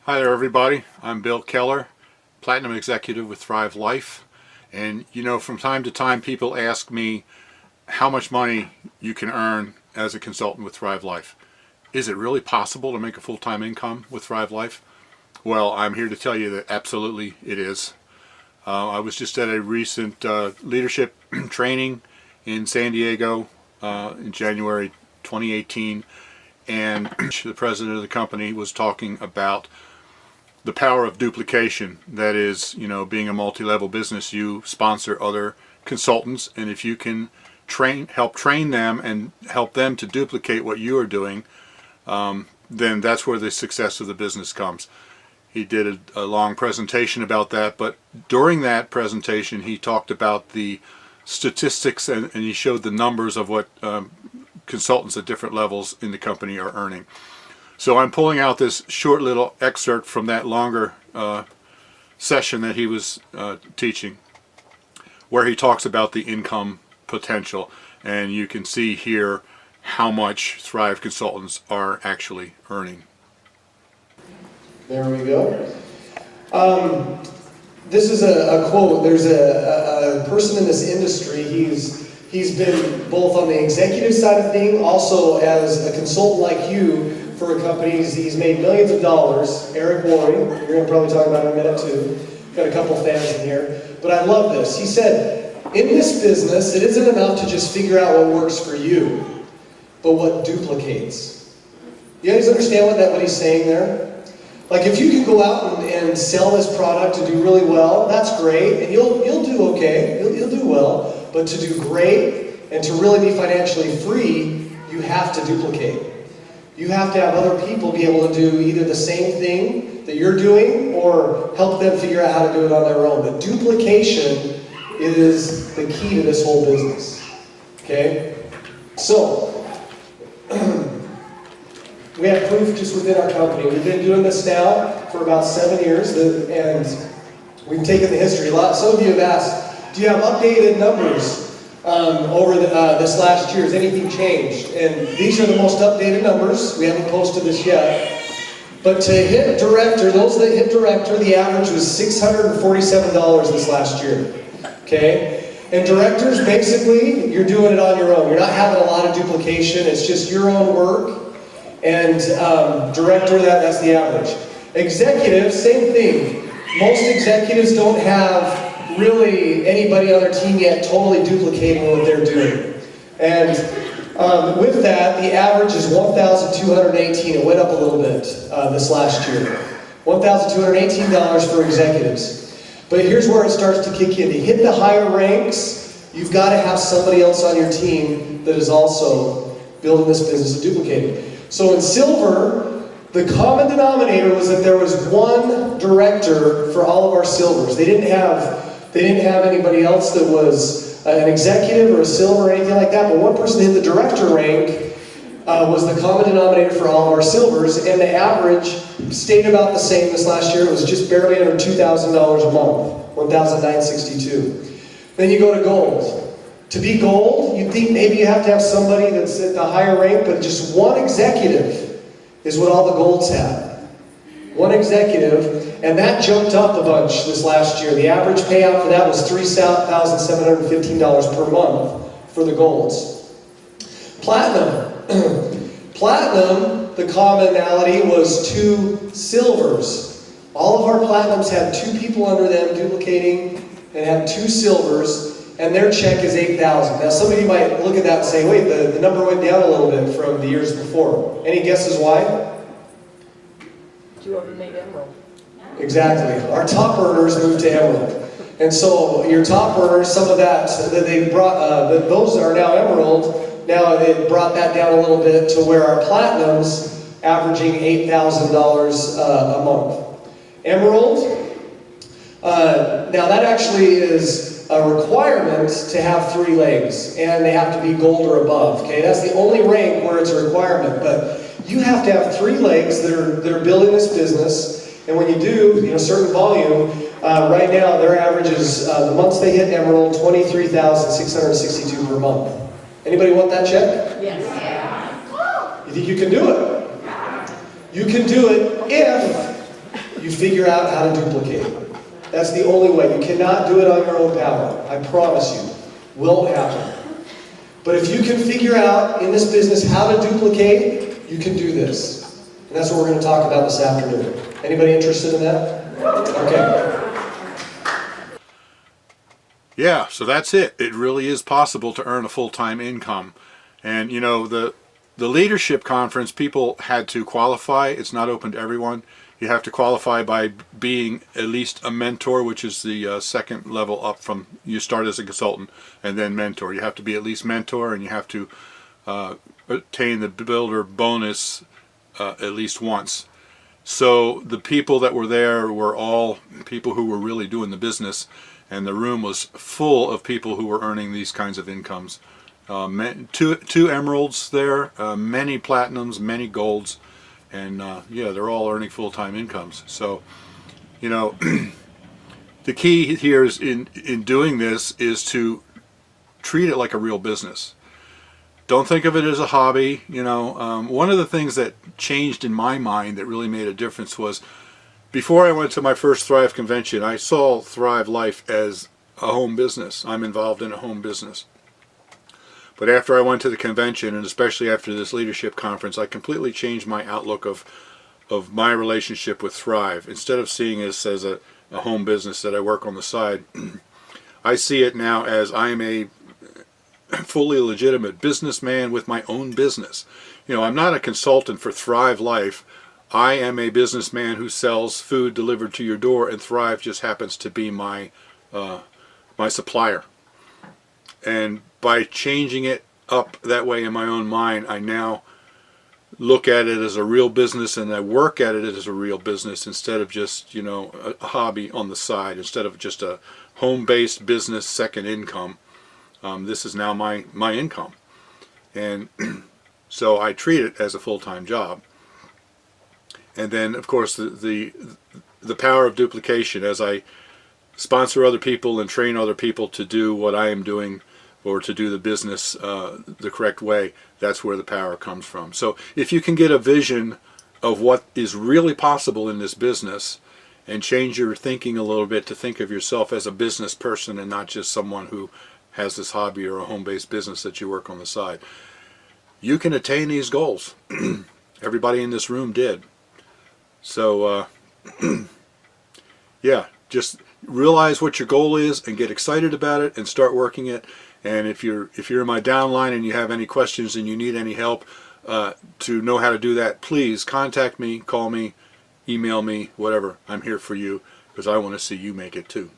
Hi there everybody, I'm Bill Keller, Platinum Executive with Thrive Life. And you know, from time to time people ask me how much money you can earn as a consultant with Thrive Life. Is it really possible to make a full-time income with Thrive Life? Well, I'm here to tell you that absolutely it is. I was just at a recent leadership training in San Diego in January 2018, and the president of the company was talking about the power of duplication. That is, you know, being a multi-level business, you sponsor other consultants, and if you can help train them and help them to duplicate what you are doing, then that's where the success of the business comes. He did a long presentation about that, but during that presentation he talked about the statistics and he showed the numbers of what consultants at different levels in the company are earning. So I'm pulling out this short little excerpt from that longer session that he was teaching, where he talks about the income potential, and you can see here how much Thrive consultants are actually earning. There we go. This is a quote. There's a person in this industry. He's been both on the executive side of things, also as a consultant like you for a company. He's made millions of dollars. Eric Worre, you're going to probably talk about in a minute too. Got a couple fans in here. But I love this. He said, in this business, it isn't enough to just figure out what works for you, but what duplicates. You guys understand what he's saying there? Like, if you can go out and sell this product and do really well, that's great, and you'll do okay, you'll do well. But to do great and to really be financially free, you have to duplicate. You have to have other people be able to do either the same thing that you're doing or help them figure out how to do it on their own. But duplication is the key to this whole business. Okay? So, we have proof just within our company. We've been doing this now for about 7 years, and we've taken the history a lot. Some of you have asked, do you have updated numbers over this last year? Has anything changed? And these are the most updated numbers. We haven't posted this yet. But to hit director, those that hit director, the average was $647 this last year. Okay? And directors, basically, you're doing it on your own. You're not having a lot of duplication. It's just your own work. And director, that's the average. Executives, same thing. Most executives don't have really anybody on their team yet totally duplicating what they're doing. And with that, the average is $1,218. It went up a little bit this last year. $1,218 for executives. But here's where it starts to kick in. To hit the higher ranks, you've got to have somebody else on your team that is also building this business of duplicating. So in silver, the common denominator was that there was one director for all of our silvers. They didn't have anybody else that was an executive or a silver or anything like that, but one person hit the director rank was the common denominator for all of our silvers, and the average stayed about the same this last year. It was just barely under $2,000 a month, $1,962. Then you go to gold. To be gold, you'd think maybe you have to have somebody that's at the higher rank, but just one executive is what all the golds have. One executive, and that jumped up a bunch this last year. The average payout for that was $3,715 per month for the golds. Platinum. Platinum, the commonality was 2 silvers. All of our platinums had 2 people under them duplicating and had 2 silvers, and their check is $8,000. Now some of you might look at that and say, wait, the number went down a little bit from the years before. Any guesses why? 2 of them made Emerald. Exactly. Our top earners moved to Emerald. And so your top earners, some of that they brought, those are now Emerald. Now they brought that down a little bit to where our platinums averaging $8,000 a month. Emerald, now that actually is a requirement to have 3 legs, and they have to be gold or above. Okay, that's the only rank where it's a requirement. But you have to have 3 legs that are building this business, and when you do, certain volume. Right now, their average is the months they hit Emerald, $23,662 per month. Anybody want that check? Yes. You think you can do it? You can do it if You figure out how to duplicate it. That's the only way. You cannot do it on your own power. I promise you. Won't happen. But if you can figure out in this business how to duplicate, you can do this. And that's what we're going to talk about this afternoon. Anybody interested in that? Okay. Yeah, so that's it. It really is possible to earn a full-time income. And you know, the leadership conference, people had to qualify. It's not open to everyone. You have to qualify by being at least a mentor, which is the second level up from, you start as a consultant and then mentor. You have to be at least mentor, and you have to attain the builder bonus at least once. So the people that were there were all people who were really doing the business, and the room was full of people who were earning these kinds of incomes. Two emeralds there, many platinums, many golds, and yeah, they're all earning full-time incomes. So, you know, the key here is in doing this is to treat it like a real business. Don't think of it as a hobby. You know, one of the things that changed in my mind that really made a difference was, before I went to my first Thrive convention, I saw Thrive Life as a home business. I'm involved in a home business. But after I went to the convention, and especially after this leadership conference, I completely changed my outlook of my relationship with Thrive. Instead of seeing this as a home business that I work on the side, I see it now as I am a fully legitimate businessman with my own business. You know, I'm not a consultant for Thrive Life. I am a businessman who sells food delivered to your door, and Thrive just happens to be my supplier. And by changing it up that way in my own mind, I now look at it as a real business, and I work at it as a real business instead of just, you know, a hobby on the side, instead of just a home-based business second income. This is now my income. And so I treat it as a full-time job. And then, of course, the power of duplication, as I sponsor other people and train other people to do what I am doing, or to do the business the correct way, that's where the power comes from. So if you can get a vision of what is really possible in this business, and change your thinking a little bit to think of yourself as a business person and not just someone who has this hobby or a home-based business that you work on the side, you can attain these goals. Everybody in this room did. So yeah, just realize what your goal is and get excited about it and start working it. And if you're in my downline and you have any questions and you need any help to know how to do that, please contact me, call me, email me, whatever. I'm here for you, because I want to see you make it too.